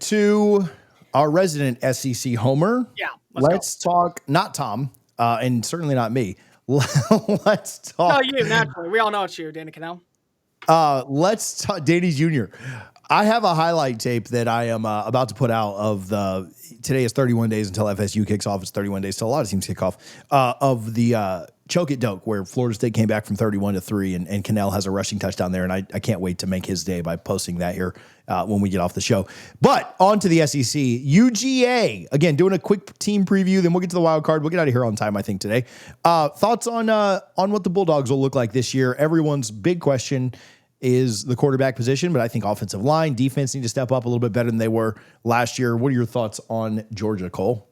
to our resident SEC homer. Yeah, Let's talk, not Tom, and certainly not me. Let's talk. No, you, naturally. We all know it's you, Danny Cannell. Let's talk Danny Jr. I have a highlight tape that I am about to put out of today is 31 days until FSU kicks off. It's 31 days till a lot of teams kick off, of the choke it doke, where Florida State came back from 31-3 and Cannell has a rushing touchdown there. And I can't wait to make his day by posting that here when we get off the show. But on to the SEC. UGA, again, doing a quick team preview, then we'll get to the wild card. We'll get out of here on time, I think, today. Thoughts on what the Bulldogs will look like this year. Everyone's big question is the quarterback position, but I think offensive line, defense need to step up a little bit better than they were last year. What are your thoughts on Georgia, Cole?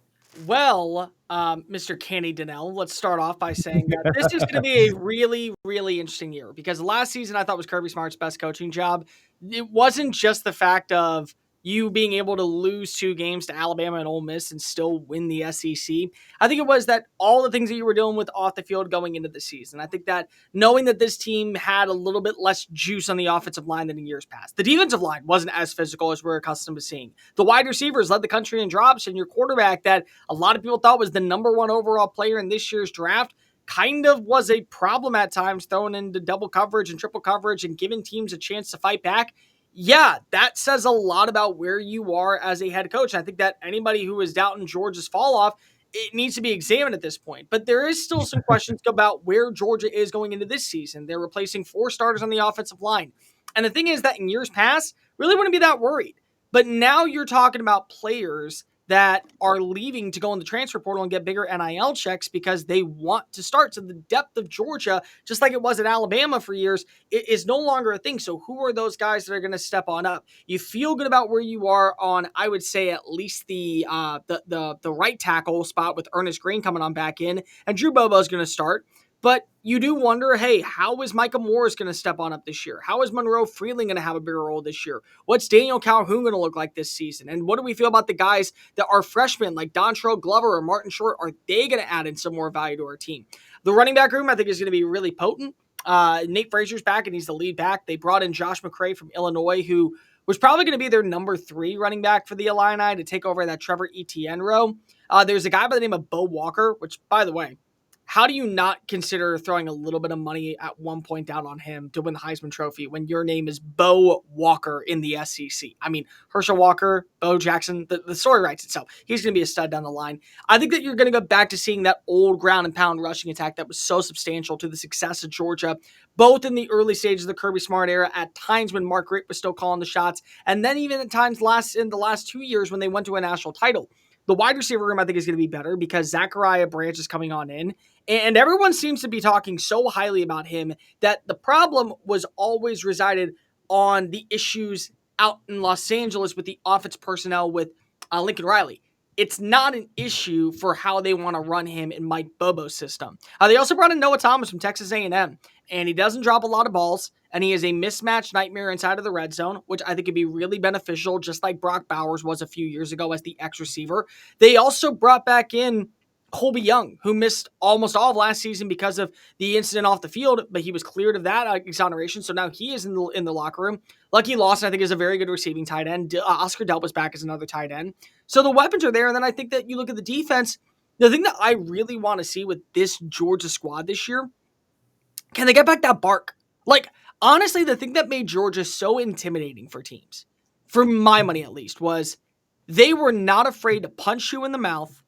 Well, Mr. Kenny Donnell, let's start off by saying that this is going to be a really, really interesting year because last season I thought was Kirby Smart's best coaching job. It wasn't just the fact of you being able to lose 2 games to Alabama and Ole Miss and still win the SEC. I think it was that all the things that you were dealing with off the field going into the season. I think that knowing that this team had a little bit less juice on the offensive line than in years past. The defensive line wasn't as physical as we're accustomed to seeing. The wide receivers led the country in drops, and your quarterback that a lot of people thought was the number 1 overall player in this year's draft kind of was a problem at times, throwing into double coverage and triple coverage and giving teams a chance to fight back. Yeah, that says a lot about where you are as a head coach. I think that anybody who is doubting Georgia's fall off, it needs to be examined at this point. But there is still some questions about where Georgia is going into this season. They're replacing 4 starters on the offensive line. And the thing is that in years past, really wouldn't be that worried. But now you're talking about players that are leaving to go in the transfer portal and get bigger NIL checks because they want to start. So the depth of Georgia, just like it was at Alabama for years, it is no longer a thing. So who are those guys that are going to step on up? You feel good about where you are on, I would say, at least the right tackle spot with Ernest Green coming on back in, and Drew Bobo is going to start. But you do wonder, hey, how is Micah Morris going to step on up this year? How is Monroe Freeling going to have a bigger role this year? What's Daniel Calhoun going to look like this season? And what do we feel about the guys that are freshmen like Dontrell Glover or Martin Short? Are they going to add in some more value to our team? The running back room, I think, is going to be really potent. Nate Frazier's back, and he's the lead back. They brought in Josh McCray from Illinois, who was probably going to be their number 3 running back for the Illini to take over that Trevor Etienne row. There's a guy by the name of Bo Walker, which, by the way, how do you not consider throwing a little bit of money at one point down on him to win the Heisman Trophy when your name is Bo Walker in the SEC? I mean, Herschel Walker, Bo Jackson, the story writes itself. He's going to be a stud down the line. I think that you're going to go back to seeing that old ground and pound rushing attack that was so substantial to the success of Georgia, both in the early stages of the Kirby Smart era, at times when Mark Richt was still calling the shots, and then even at times in the last 2 years when they went to a national title. The wide receiver room, I think, is going to be better because Zachariah Branch is coming on in. And everyone seems to be talking so highly about him that the problem was always resided on the issues out in Los Angeles with the offense personnel with Lincoln Riley. It's not an issue for how they want to run him in Mike Bobo's system. They also brought in Noah Thomas from Texas A&M, and he doesn't drop a lot of balls, and he is a mismatch nightmare inside of the red zone, which I think could be really beneficial, just like Brock Bowers was a few years ago as the X receiver. They also brought back in Colby Young, who missed almost all of last season because of the incident off the field, but he was cleared of that exoneration, so now he is in the locker room. Lucky Lawson, I think, is a very good receiving tight end. Oscar Delpa's back as another tight end. So the weapons are there, and then I think that you look at the defense. The thing that I really want to see with this Georgia squad this year, can they get back that bark? Like, honestly, the thing that made Georgia so intimidating for teams, for my money at least, was they were not afraid to punch you in the mouth,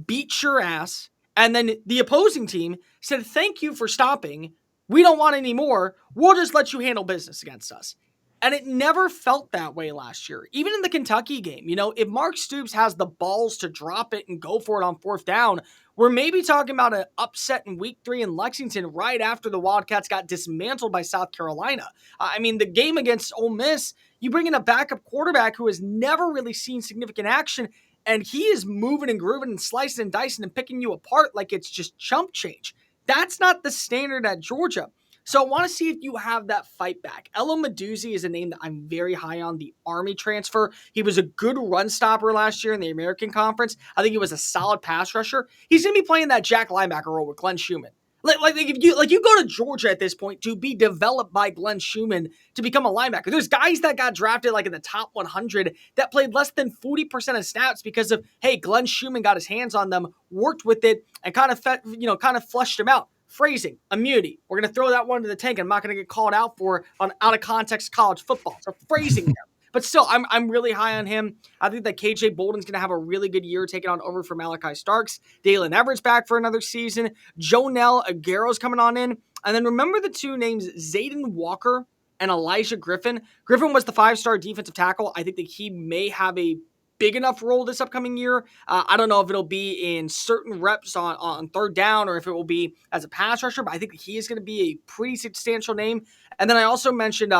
beat your ass, and then the opposing team said, thank you for stopping. We don't want any more. We'll just let you handle business against us. And it never felt that way last year. Even in the Kentucky game, if Mark Stoops has the balls to drop it and go for it on 4th down, we're maybe talking about an upset in week 3 in Lexington right after the Wildcats got dismantled by South Carolina. I mean, the game against Ole Miss, you bring in a backup quarterback who has never really seen significant action, and he is moving and grooving and slicing and dicing and picking you apart like it's just chump change. That's not the standard at Georgia. So I want to see if you have that fight back. Elo Meduzzi is a name that I'm very high on, the Army transfer. He was a good run stopper last year in the American Conference. I think he was a solid pass rusher. He's going to be playing that jack linebacker role with Glenn Schumann. Like if you go to Georgia at this point to be developed by Glenn Schumann to become a linebacker. There's guys that got drafted like in the top 100 that played less than 40% of snaps because of, hey, Glenn Schumann got his hands on them, worked with it, and kind of flushed them out. Phrasing, immunity. We're gonna throw that one to the tank. I'm not gonna get called out for on out of context college football. So phrasing there. But still, I'm really high on him. I think that KJ Bolden's going to have a really good year taking on over for Malachi Starks. Dalen Everett's back for another season. Jonell Aguero's coming on in. And then remember the two names, Zayden Walker and Elijah Griffin. Griffin was the 5-star defensive tackle. I think that he may have a big enough role this upcoming year. I don't know if it'll be in certain reps on third down or if it will be as a pass rusher, but I think that he is going to be a pretty substantial name. And then I also mentioned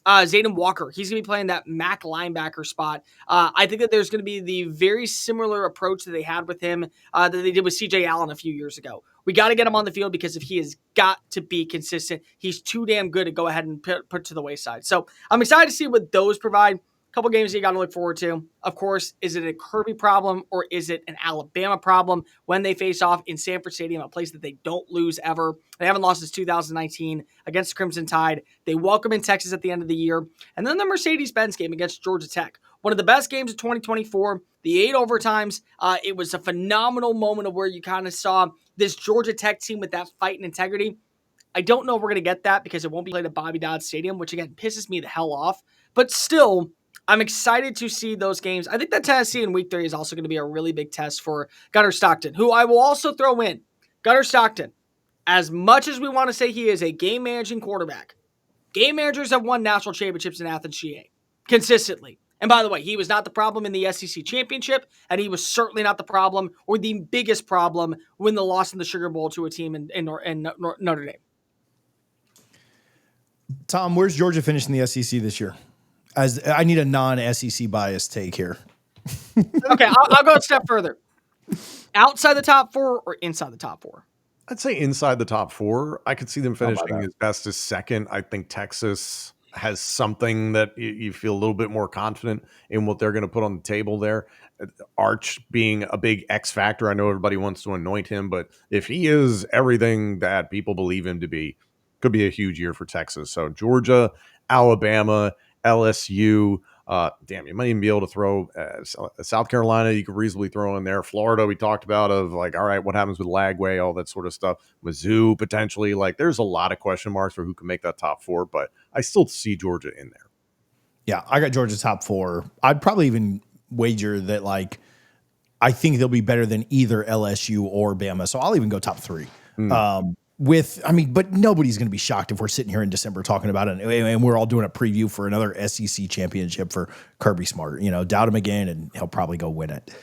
Zayden Walker. He's going to be playing that MAC linebacker spot. I think that there's going to be the very similar approach that they had with him that they did with CJ Allen a few years ago. We got to get him on the field because if he has got to be consistent, he's too damn good to go ahead and put to the wayside. So I'm excited to see what those provide. Couple games that you got to look forward to. Of course, is it a Kirby problem or is it an Alabama problem when they face off in Sanford Stadium, a place that they don't lose ever? They haven't lost since 2019 against the Crimson Tide. They welcome in Texas at the end of the year. And then the Mercedes-Benz game against Georgia Tech. One of the best games of 2024. The 8 overtimes. It was a phenomenal moment of where you kind of saw this Georgia Tech team with that fight and integrity. I don't know if we're going to get that because it won't be played at Bobby Dodd Stadium, which again pisses me the hell off. But still, I'm excited to see those games. I think that Tennessee in week 3 is also going to be a really big test for Gunnar Stockton, who I will also throw in. Gunnar Stockton, as much as we want to say he is a game-managing quarterback, game managers have won national championships in Athens, GA, consistently. And by the way, he was not the problem in the SEC championship, and he was certainly not the problem or the biggest problem when the loss in the Sugar Bowl to a team in Notre Dame. Tom, where's Georgia finishing the SEC this year? As I need a non-SEC bias take here. Okay, I'll go a step further. Outside the top 4 or inside the top 4? I'd say inside the top 4. I could see them finishing as best as second. I think Texas has something that you feel a little bit more confident in what they're going to put on the table there. Arch being a big X factor. I know everybody wants to anoint him, but if he is everything that people believe him to be, could be a huge year for Texas. So Georgia, Alabama, LSU, you might even be able to throw South Carolina. You could reasonably throw in there. Florida, we talked about of like, all right, what happens with Lagway, all that sort of stuff. Mizzou, potentially. Like, there's a lot of question marks for who can make that top 4, but I still see Georgia in there. Yeah, I got Georgia top 4. I'd probably even wager that, like, I think they'll be better than either LSU or Bama. So I'll even go top 3. But nobody's going to be shocked if we're sitting here in December talking about it and we're all doing a preview for another SEC championship for Kirby Smart. Doubt him again and he'll probably go win it.